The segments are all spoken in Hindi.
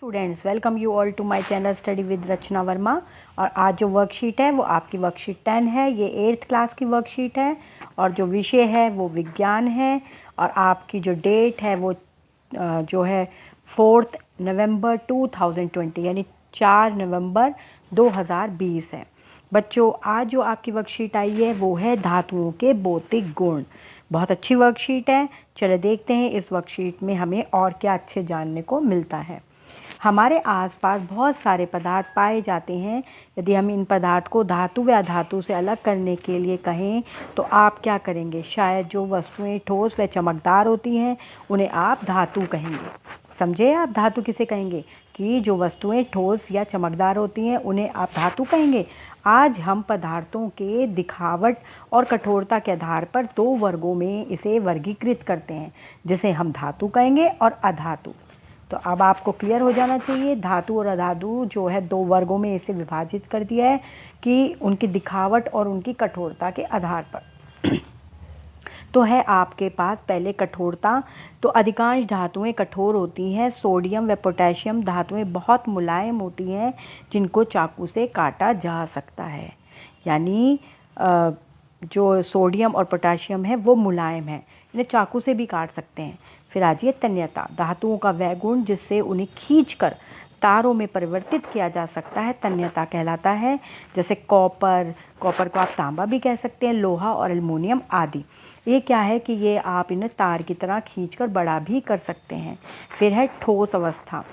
Students, welcome you all to my channel study with Rachna Verma. और आज जो वर्कशीट है वो आपकी वर्कशीट 10 है। ये 8th क्लास की वर्कशीट है और जो विषय है वो विज्ञान है। और आपकी जो डेट है वो जो है 4 नवंबर 2020 यानी 4 नवंबर 2020 है। बच्चों, आज जो आपकी वर्कशीट आई है वो है धातुओं के भौतिक गुण। बहुत अच्छी वर्कशीट है। चलो देखते हैं इस वर्कशीट में हमें और क्या अच्छे जानने को मिलता है। हमारे आसपास बहुत सारे पदार्थ पाए जाते हैं। यदि हम इन पदार्थ को धातु व अधातु से अलग करने के लिए कहें तो आप क्या करेंगे? शायद जो वस्तुएं ठोस व चमकदार होती हैं उन्हें आप धातु कहेंगे। समझे आप धातु किसे कहेंगे? कि जो वस्तुएं ठोस या चमकदार होती हैं उन्हें आप धातु कहेंगे। आज हम पदार्थों के दिखावट और कठोरता के आधार पर दो वर्गों में इसे वर्गीकृत करते हैं, जिसे हम धातु कहेंगे और अधातु। तो अब आपको क्लियर हो जाना चाहिए, धातु और अधातु जो है दो वर्गों में इसे विभाजित कर दिया है कि उनकी दिखावट और उनकी कठोरता के आधार पर। तो है आपके पास पहले कठोरता। तो अधिकांश धातुएं कठोर होती हैं। सोडियम व पोटेशियम धातुएं बहुत मुलायम होती हैं जिनको चाकू से काटा जा सकता है। यानी जो सोडियम और पोटेशियम है वो मुलायम है, इन्हें चाकू से भी काट सकते हैं। फिर आ जाइए तन्यता। धातुओं का वह गुण जिससे उन्हें खींचकर तारों में परिवर्तित किया जा सकता है तन्यता कहलाता है। जैसे कॉपर को आप तांबा भी कह सकते हैं, लोहा और एल्युमिनियम आदि। ये क्या है कि ये आप इन्हें तार की तरह खींचकर बड़ा भी कर सकते हैं। फिर है ठोस अवस्था।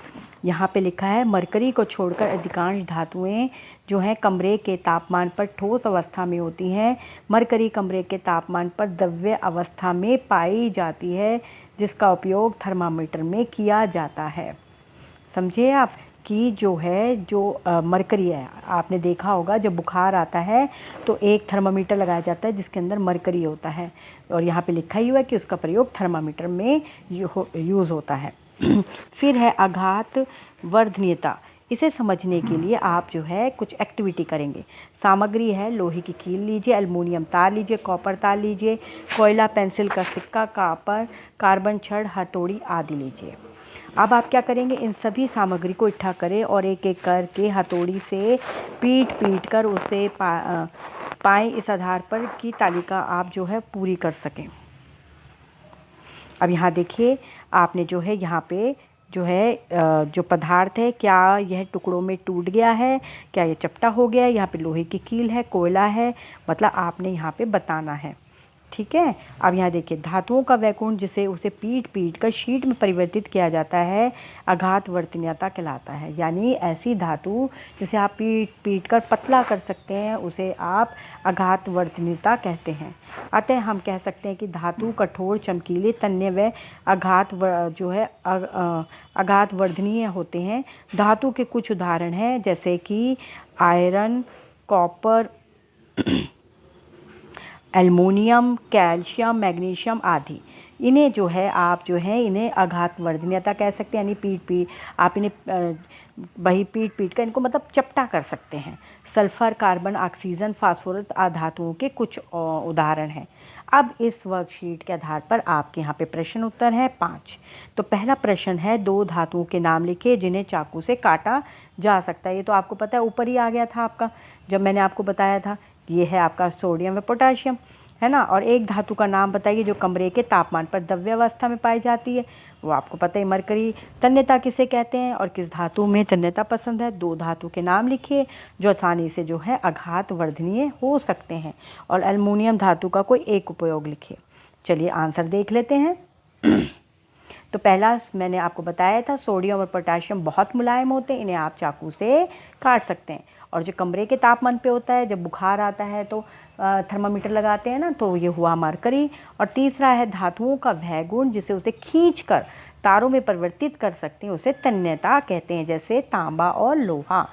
यहाँ पे लिखा है मरकरी को छोड़कर अधिकांश धातुएं जो हैं कमरे के तापमान पर ठोस अवस्था में होती हैं। मरकरी कमरे के तापमान पर द्रव्य अवस्था में पाई जाती है, जिसका उपयोग थर्मामीटर में किया जाता है। समझे आप कि जो है मरकरी है, आपने देखा होगा जब बुखार आता है तो एक थर्मामीटर लगाया जाता है जिसके अंदर मरकरी होता है, और यहाँ पे लिखा ही हुआ है कि उसका प्रयोग थर्मामीटर में यूज़ होता है। फिर है आघात वर्धनीयता। इसे समझने के लिए आप जो है कुछ एक्टिविटी करेंगे। सामग्री है लोहे की कील लीजिए, एल्युमिनियम तार लीजिए, कॉपर तार लीजिए, कोयला, पेंसिल का सिक्का, कॉपर, कार्बन छड़, हथौड़ी आदि लीजिए। अब आप क्या करेंगे? इन सभी सामग्री को इकट्ठा करें और एक एक करके हथौड़ी से पीट कर उसे पाएँ इस आधार पर कि तालिका आप जो है पूरी कर सकें। अब यहाँ देखिए, आपने जो है यहाँ पे जो है जो पदार्थ है, क्या यह टुकड़ों में टूट गया है, क्या यह चपटा हो गया है? यहाँ पे लोहे की कील है, कोयला है, मतलब आपने यहाँ पे बताना है। ठीक है। अब यहाँ देखिए, धातुओं का वह गुण जिसे उसे पीट कर शीट में परिवर्तित किया जाता है आघात वर्तनीयता कहलाता है। यानी ऐसी धातु जिसे आप पीट कर पतला कर सकते हैं उसे आप आघात वर्तनीयता कहते हैं। अतः हम कह सकते हैं कि धातु कठोर, चमकीले, तन्य व आघात वर्धनीय होते हैं। धातु के कुछ उदाहरण हैं जैसे कि iron, copper, aluminium, calcium, magnesium आदि। इन्हें जो है आप जो है इन्हें आघात वर्धनीयता कह सकते हैं। यानी आप इन्हें वही पीट कर इनको मतलब चपटा कर सकते हैं। सल्फर, कार्बन, ऑक्सीजन, फास्फोरस धातुओं के कुछ उदाहरण हैं। अब इस वर्कशीट के आधार पर आपके यहाँ पे प्रश्न उत्तर है 5। तो पहला प्रश्न है, दो धातुओं के नाम लिखे जिन्हें चाकू से काटा जा सकता है। ये तो आपको पता है, ऊपर ही आ गया था आपका जब मैंने आपको बताया था। ये है आपका सोडियम व पोटेशियम, है ना। और एक धातु का नाम बताइए जो कमरे के तापमान पर द्रव्य अवस्था में पाई जाती है। वो आपको पता है, मरकरी। तन्यता किसे कहते हैं और किस धातु में तन्यता पसंद है? दो धातु के नाम लिखिए जो आसानी से जो है आघात वर्धनीय हो सकते हैं, और एल्युमिनियम धातु का कोई एक उपयोग लिखिए। चलिए आंसर देख लेते हैं। तो पहला मैंने आपको बताया था, सोडियम और पोटेशियम बहुत मुलायम होते हैं, इन्हें आप चाकू से काट सकते हैं। और जो कमरे के तापमान पे होता है, जब बुखार आता है तो थर्मामीटर लगाते हैं ना, तो ये हुआ मरकरी। और तीसरा है धातुओं का वह गुण जिसे उसे खींचकर तारों में परिवर्तित कर सकते हैं, उसे तन्यता कहते हैं, जैसे तांबा और लोहा।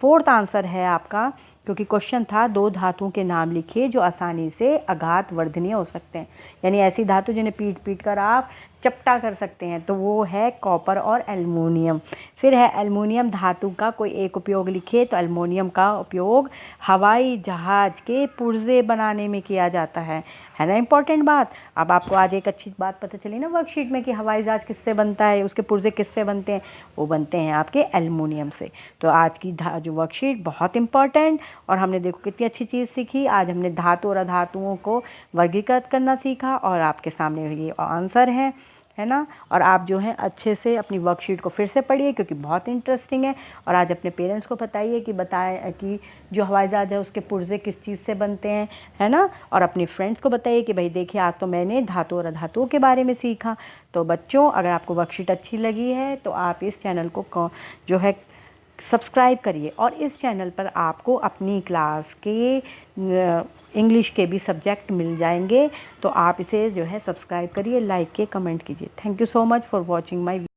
फोर्थ आंसर है आपका क्योंकि क्वेश्चन था 2 धातुओं के नाम लिखिए जो आसानी से आघात वर्धनीय हो सकते हैं, यानी ऐसी धातु जिन्हें पीट पीट कर आप चपटा कर सकते हैं, तो वो है कॉपर और एल्युमिनियम। फिर है एल्युमिनियम धातु का कोई एक उपयोग लिखिए, तो एल्युमिनियम का उपयोग हवाई जहाज़ के पुर्जे बनाने में किया जाता है ना इंपॉर्टेंट बात। अब आपको आज एक अच्छी बात पता चली ना वर्कशीट में कि हवाई जहाज़ किससे बनता है, उसके पुर्जे किससे बनते हैं, वो बनते हैं आपके एल्युमिनियम से। तो आज की जो वर्कशीट बहुत इंपॉर्टेंट, और हमने देखो कितनी अच्छी चीज़ सीखी। आज हमने धातु और अधातुओं को वर्गीकृत करना सीखा और आपके सामने ये आंसर है ना। और आप जो है अच्छे से अपनी वर्कशीट को फिर से पढ़िए क्योंकि बहुत इंटरेस्टिंग है। और आज अपने पेरेंट्स को बताइए कि जो हवाई जहाज़ है उसके पुर्जे किस चीज़ से बनते हैं, है ना। और अपनी फ्रेंड्स को बताइए कि भाई देखिए आज तो मैंने धातु और अधातुओं के बारे में सीखा। तो बच्चों, अगर आपको वर्कशीट अच्छी लगी है तो आप इस चैनल को जो है सब्सक्राइब करिए, और इस चैनल पर आपको अपनी क्लास के इंग्लिश के भी सब्जेक्ट मिल जाएंगे। तो आप इसे जो है सब्सक्राइब करिए, लाइक के कमेंट कीजिए। Thank you so much for watching my